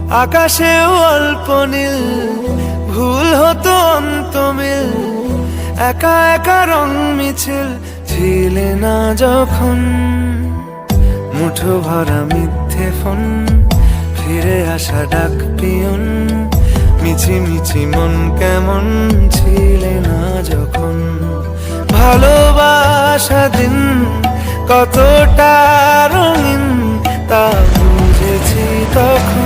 আকাশেও অল্প নীল, ভুল হতো অন্তমিল, একা একা রং মিছিল ছিলে না যখন। মুঠো ভরা মিথ্যে ফোন, ফিরে আসা ডাক পিয়ন, মিছি মিছি মন কেমন ছিলে না যখন। ভালোবাসা দিন কতটা রঙিন তা বুঝেছি তখন।